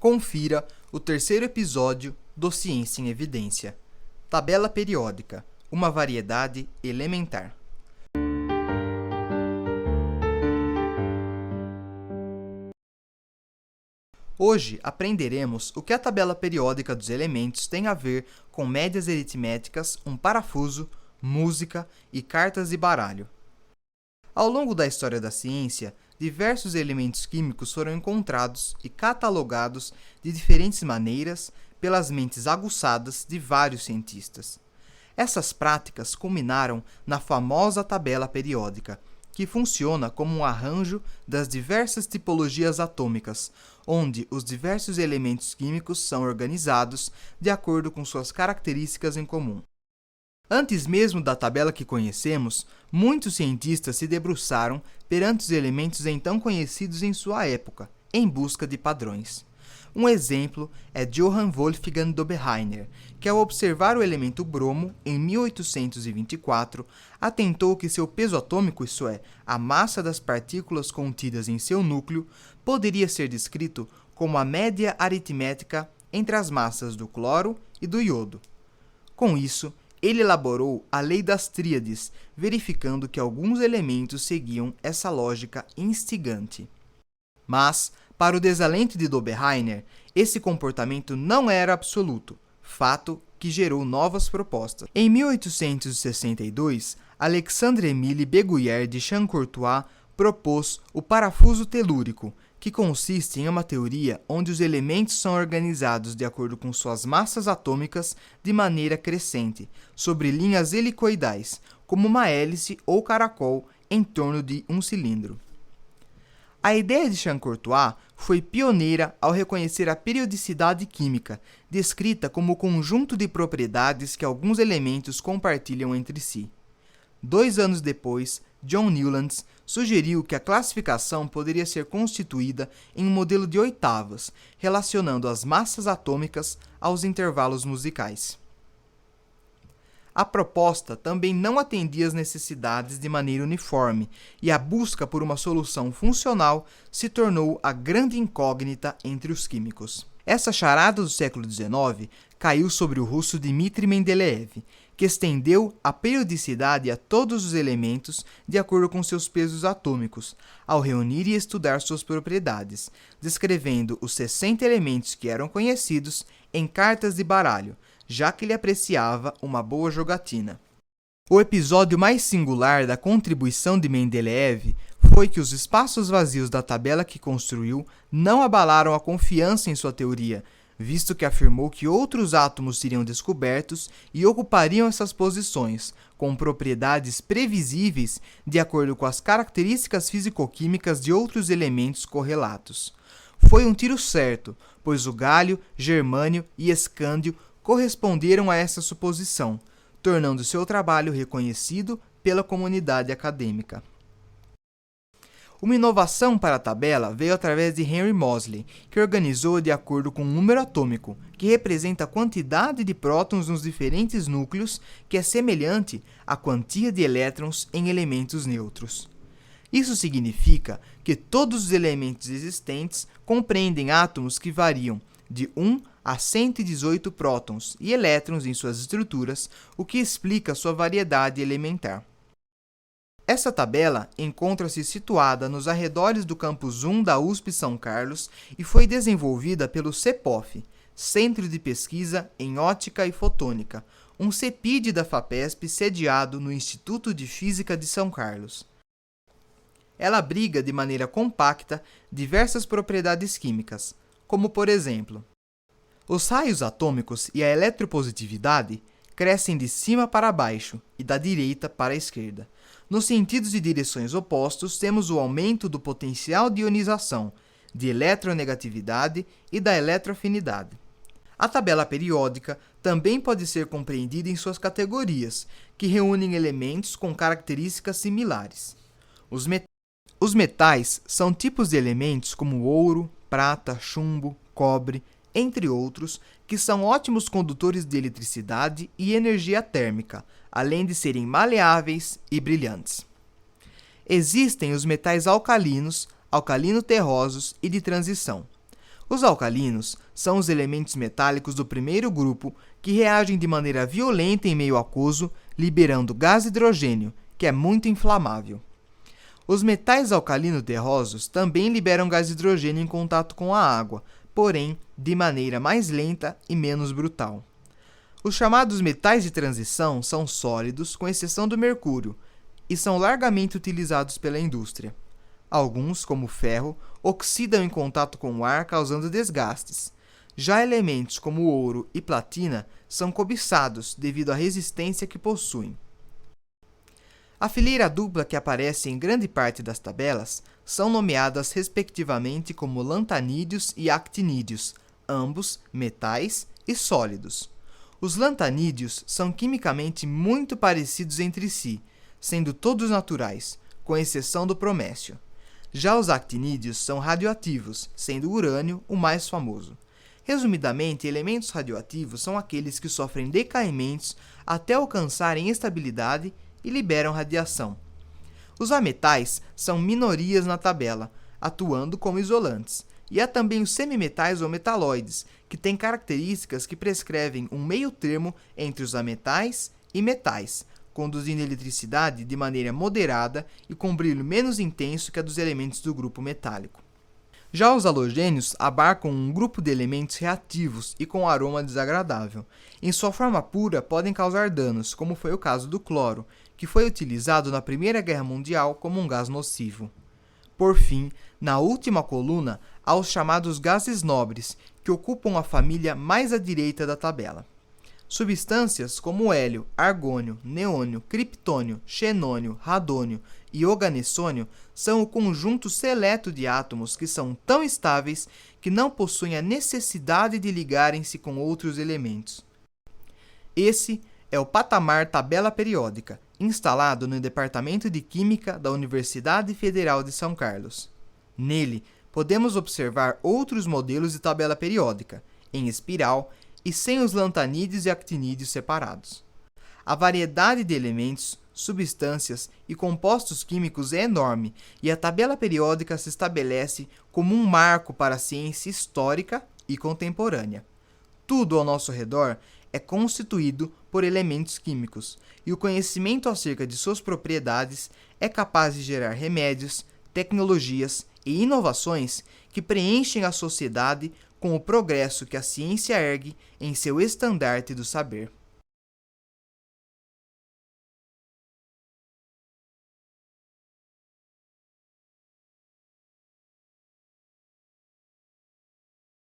Confira o terceiro episódio do Ciência em Evidência. Tabela periódica, uma variedade elementar. Hoje aprenderemos o que a tabela periódica dos elementos tem a ver com médias aritméticas, um parafuso, música e cartas de baralho. Ao longo da história da ciência, diversos elementos químicos foram encontrados e catalogados de diferentes maneiras pelas mentes aguçadas de vários cientistas. Essas práticas culminaram na famosa tabela periódica, que funciona como um arranjo das diversas tipologias atômicas, onde os diversos elementos químicos são organizados de acordo com suas características em comum. Antes mesmo da tabela que conhecemos, muitos cientistas se debruçaram perante os elementos então conhecidos em sua época, em busca de padrões. Um exemplo é Johann Wolfgang Dobereiner, que ao observar o elemento bromo, em 1824, atentou que seu peso atômico, isto é, a massa das partículas contidas em seu núcleo, poderia ser descrito como a média aritmética entre as massas do cloro e do iodo. Com isso, ele elaborou a lei das tríades, verificando que alguns elementos seguiam essa lógica instigante. Mas, para o desalento de Dobereiner, esse comportamento não era absoluto, fato que gerou novas propostas. Em 1862, Alexandre-Émile Beguier de Champ-Courtois propôs o parafuso telúrico, que consiste em uma teoria onde os elementos são organizados de acordo com suas massas atômicas de maneira crescente, sobre linhas helicoidais, como uma hélice ou caracol em torno de um cilindro. A ideia de Champ-Courtois foi pioneira ao reconhecer a periodicidade química, descrita como o conjunto de propriedades que alguns elementos compartilham entre si. 2 anos depois, John Newlands sugeriu que a classificação poderia ser constituída em um modelo de oitavas, relacionando as massas atômicas aos intervalos musicais. A proposta também não atendia às necessidades de maneira uniforme, e a busca por uma solução funcional se tornou a grande incógnita entre os químicos. Essa charada do século XIX caiu sobre o russo Dmitri Mendeleev, que estendeu a periodicidade a todos os elementos de acordo com seus pesos atômicos, ao reunir e estudar suas propriedades, descrevendo os 60 elementos que eram conhecidos em cartas de baralho, já que ele apreciava uma boa jogatina. O episódio mais singular da contribuição de Mendeleev foi que os espaços vazios da tabela que construiu não abalaram a confiança em sua teoria, visto que afirmou que outros átomos seriam descobertos e ocupariam essas posições, com propriedades previsíveis de acordo com as características fisicoquímicas de outros elementos correlatos. Foi um tiro certo, pois o gálio, germânio e escândio corresponderam a essa suposição, tornando seu trabalho reconhecido pela comunidade acadêmica. Uma inovação para a tabela veio através de Henry Moseley, que organizou de acordo com um número atômico, que representa a quantidade de prótons nos diferentes núcleos, que é semelhante à quantia de elétrons em elementos neutros. Isso significa que todos os elementos existentes compreendem átomos que variam de 1 a 118 prótons e elétrons em suas estruturas, o que explica sua variedade elementar. Essa tabela encontra-se situada nos arredores do Campus 1 da USP São Carlos e foi desenvolvida pelo CEPOF, Centro de Pesquisa em Óptica e Fotônica, um CEPID da FAPESP sediado no Instituto de Física de São Carlos. Ela abriga de maneira compacta diversas propriedades químicas, como por exemplo, os raios atômicos e a eletropositividade crescem de cima para baixo e da direita para a esquerda. Nos sentidos de direções opostos, temos o aumento do potencial de ionização, de eletronegatividade e da eletroafinidade. A tabela periódica também pode ser compreendida em suas categorias, que reúnem elementos com características similares. Os metais são tipos de elementos como ouro, prata, chumbo, cobre, entre outros, que são ótimos condutores de eletricidade e energia térmica, além de serem maleáveis e brilhantes. Existem os metais alcalinos, alcalino-terrosos e de transição. Os alcalinos são os elementos metálicos do primeiro grupo que reagem de maneira violenta em meio aquoso, liberando gás hidrogênio, que é muito inflamável. Os metais alcalino-terrosos também liberam gás hidrogênio em contato com a água, porém de maneira mais lenta e menos brutal. Os chamados metais de transição são sólidos, com exceção do mercúrio, e são largamente utilizados pela indústria. Alguns, como o ferro, oxidam em contato com o ar, causando desgastes. Já elementos como o ouro e platina são cobiçados devido à resistência que possuem. A fileira dupla que aparece em grande parte das tabelas são nomeadas respectivamente como lantanídeos e actinídeos, ambos metais e sólidos. Os lantanídeos são quimicamente muito parecidos entre si, sendo todos naturais, com exceção do promécio. Já os actinídeos são radioativos, sendo o urânio o mais famoso. Resumidamente, elementos radioativos são aqueles que sofrem decaimentos até alcançarem estabilidade e liberam radiação. Os ametais são minorias na tabela, atuando como isolantes. E há também os semimetais ou metalóides, que têm características que prescrevem um meio termo entre os ametais e metais, conduzindo eletricidade de maneira moderada e com brilho menos intenso que a dos elementos do grupo metálico. Já os halogênios abarcam um grupo de elementos reativos e com aroma desagradável. Em sua forma pura, podem causar danos, como foi o caso do cloro, que foi utilizado na Primeira Guerra Mundial como um gás nocivo. Por fim, na última coluna, há os chamados gases nobres, que ocupam a família mais à direita da tabela. Substâncias como hélio, argônio, neônio, criptônio, xenônio, radônio e oganessônio são o conjunto seleto de átomos que são tão estáveis que não possuem a necessidade de ligarem-se com outros elementos. Esse é o patamar tabela periódica, instalado no Departamento de Química da Universidade Federal de São Carlos. Nele, podemos observar outros modelos de tabela periódica, em espiral e sem os lantanídeos e actinídeos separados. A variedade de elementos, substâncias e compostos químicos é enorme e a tabela periódica se estabelece como um marco para a ciência histórica e contemporânea. Tudo ao nosso redor é constituído por elementos químicos e o conhecimento acerca de suas propriedades é capaz de gerar remédios, tecnologias e inovações que preenchem a sociedade com o progresso que a ciência ergue em seu estandarte do saber.